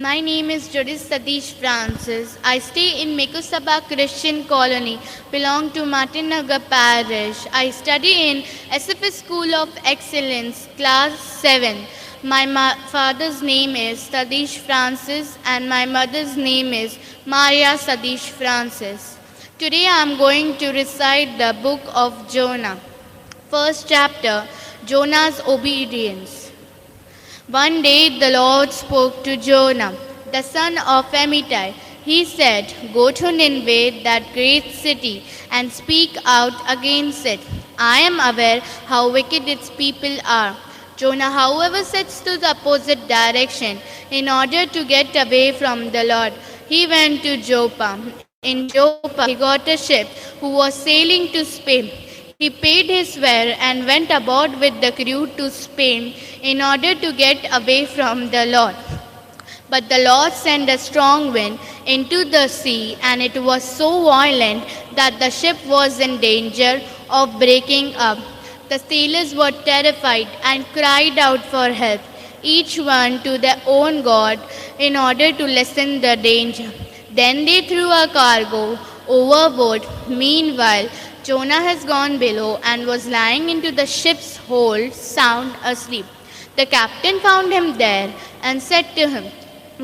My name is Judith Satish Francis. I stay in Mekusaba Christian Colony, belong to Martinagar Parish. I study in SFS School of Excellence, Class 7. My father's name is Satish Francis and my mother's name is Maria Satish Francis. Today I am going to recite the book of Jonah. First chapter, Jonah's obedience. One day the Lord spoke to Jonah, the son of Amittai. He said, "Go to Nineveh, that great city, and speak out against it. I am aware how wicked its people are." Jonah, however, sets to the opposite direction in order to get away from the Lord. He went to Joppa. In Joppa, he got a ship who was sailing to Spain. He paid his fare and went aboard with the crew to Spain in order to get away from the Lord. But the Lord sent a strong wind into the sea, and it was so violent that the ship was in danger of breaking up. The sailors were terrified and cried out for help, each one to their own God, in order to lessen the danger. Then they threw a cargo overboard. Meanwhile, Jonah has gone below and was lying into the ship's hold, sound asleep. The captain found him there and said to him,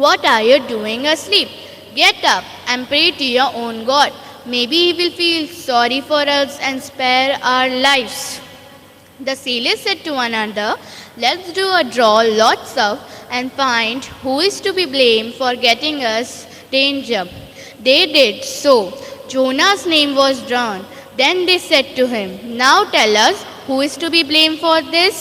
"What are you doing asleep? Get up and pray to your own God. Maybe he will feel sorry for us and spare our lives." The sailors said to one another, "Let's do a draw lots of and find who is to be blamed for getting us danger." They did so. Jonah's name was drawn. Then they said to him, "Now tell us, who is to be blamed for this?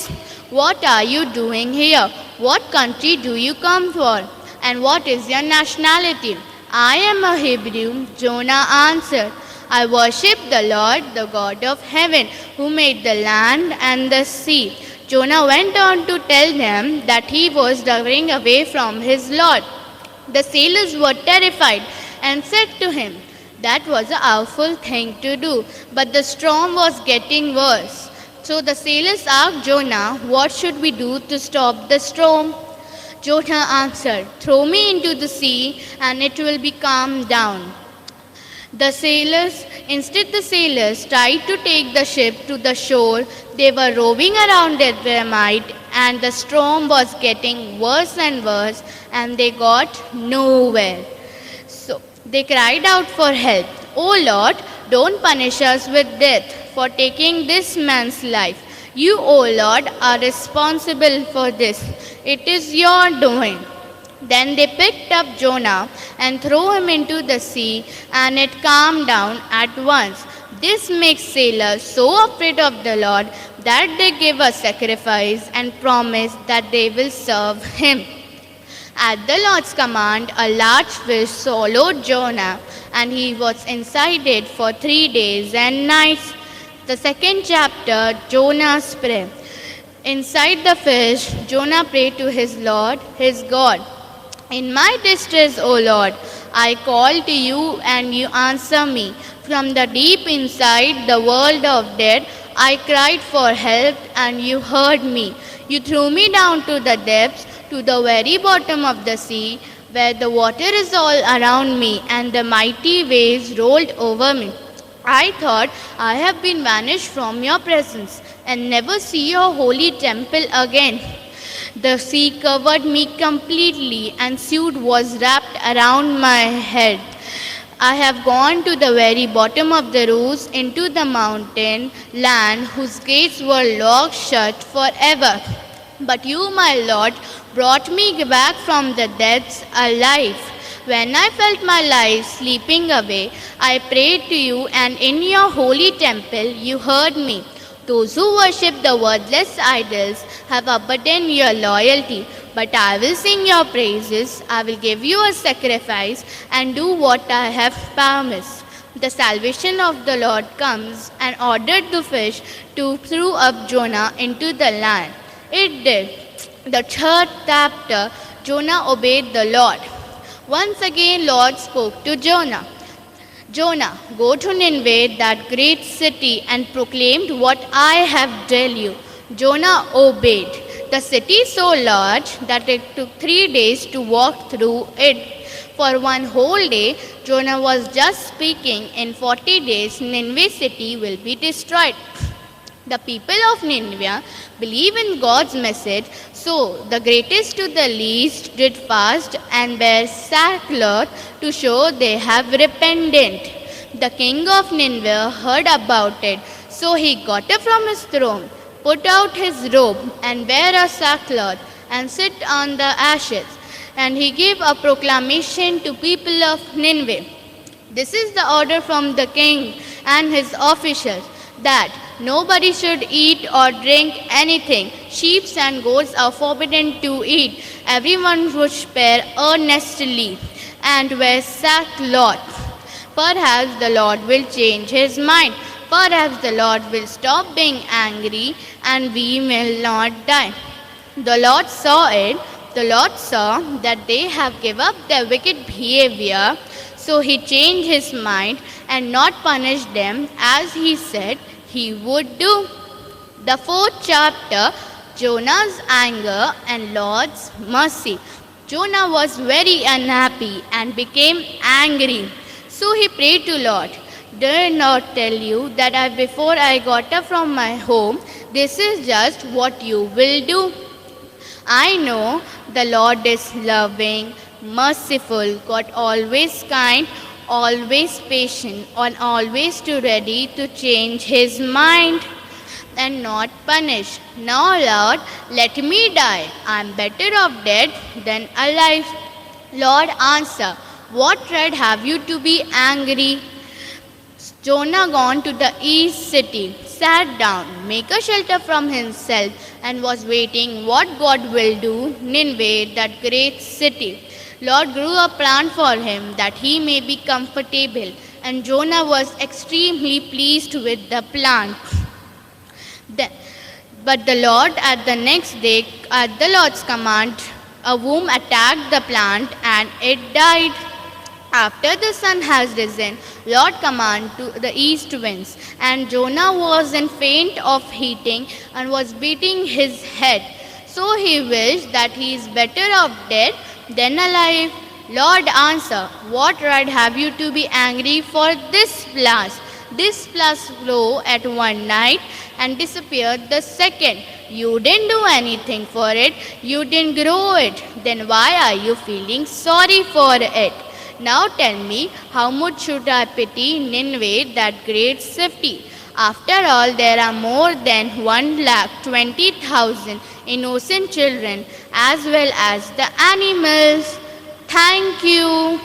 What are you doing here? What country do you come from? And what is your nationality?" "I am a Hebrew," Jonah answered. "I worship the Lord, the God of heaven, who made the land and the sea." Jonah went on to tell them that he was running away from his Lord. The sailors were terrified and said to him, "That was an awful thing to do." But the storm was getting worse. So the sailors asked Jonah, "What should we do to stop the storm?" Jonah answered, "Throw me into the sea and it will be calmed down." Instead the sailors tried to take the ship to the shore. They were rowing around Adramite and the storm was getting worse and worse and they got nowhere. So they cried out for help. "Oh Lord, don't punish us with death for taking this man's life. You, O Lord, are responsible for this. It is your doing." Then they picked up Jonah and threw him into the sea, and it calmed down at once. This makes sailors so afraid of the Lord that they give a sacrifice and promise that they will serve him. At the Lord's command, a large fish swallowed Jonah, and he was inside it for 3 days and nights. The second chapter, Jonah's prayer. Inside the fish, Jonah prayed to his Lord, his God. "In my distress, O Lord, I call to you and you answer me. From the deep inside the world of dead, I cried for help and you heard me. You threw me down to the depths, to the very bottom of the sea, where the water is all around me and the mighty waves rolled over me. I thought, I have been vanished from your presence and never see your holy temple again. The sea covered me completely and soot was wrapped around my head. I have gone to the very bottom of the roots into the mountain land whose gates were locked shut forever. But you, my Lord, brought me back from the depths alive. When I felt my life sleeping away, I prayed to you, and in your holy temple you heard me. Those who worship the worthless idols have abandoned your loyalty, but I will sing your praises. I will give you a sacrifice and do what I have promised. The salvation of the Lord comes, and ordered the fish to throw up Jonah into the land. It did. The third chapter, Jonah obeyed the Lord. Once again, Lord spoke to Jonah. "Jonah, go to Nineveh, that great city, and proclaim what I have told you." Jonah obeyed. The city is so large that it took 3 days to walk through it. For one whole day, Jonah was just speaking, in 40 days, Nineveh city will be destroyed. The people of Nineveh believe in God's message, so the greatest to the least did fast and wear sackcloth to show they have repented. The king of Nineveh heard about it, so he got up from his throne, put out his robe and wear a sackcloth and sit on the ashes. And he gave a proclamation to people of Nineveh. This is the order from the king and his officials, that nobody should eat or drink anything. Sheep and goats are forbidden to eat. Everyone should spare earnestly and wear sackcloth. Perhaps the Lord will change his mind. Perhaps the Lord will stop being angry and we will not die. The Lord saw it. The Lord saw that they have given up their wicked behavior, so he changed his mind and not punished them as he said he would do. The fourth chapter, Jonah's anger and Lord's mercy. Jonah was very unhappy and became angry. So he prayed to Lord, did I not tell you that before I got up from my home, this is just what you will do? I know the Lord is loving, merciful, God always kind, always patient, and always ready to change his mind and not punish. Now, Lord, let me die. I am better off dead than alive. Lord, answer, what right have you to be angry? Jonah gone to the east city, sat down, make a shelter from himself, and was waiting what God will do, Nineveh, that great city. Lord grew a plant for him that he may be comfortable, and Jonah was extremely pleased with the plant. But the Lord, at the next day, at the Lord's command, a worm attacked the plant and it died. After the sun has risen, Lord commanded to the east winds, and Jonah was in faint of heating and was beating his head. So he wished that he is better off dead than alive. Lord answer, what right have you to be angry for this blast? This blast flew at one night and disappeared the second. You didn't do anything for it. You didn't grow it. Then why are you feeling sorry for it? Now tell me, how much should I pity Nineveh, that great city? After all, there are more than 120,000 innocent children as well as the animals. Thank you.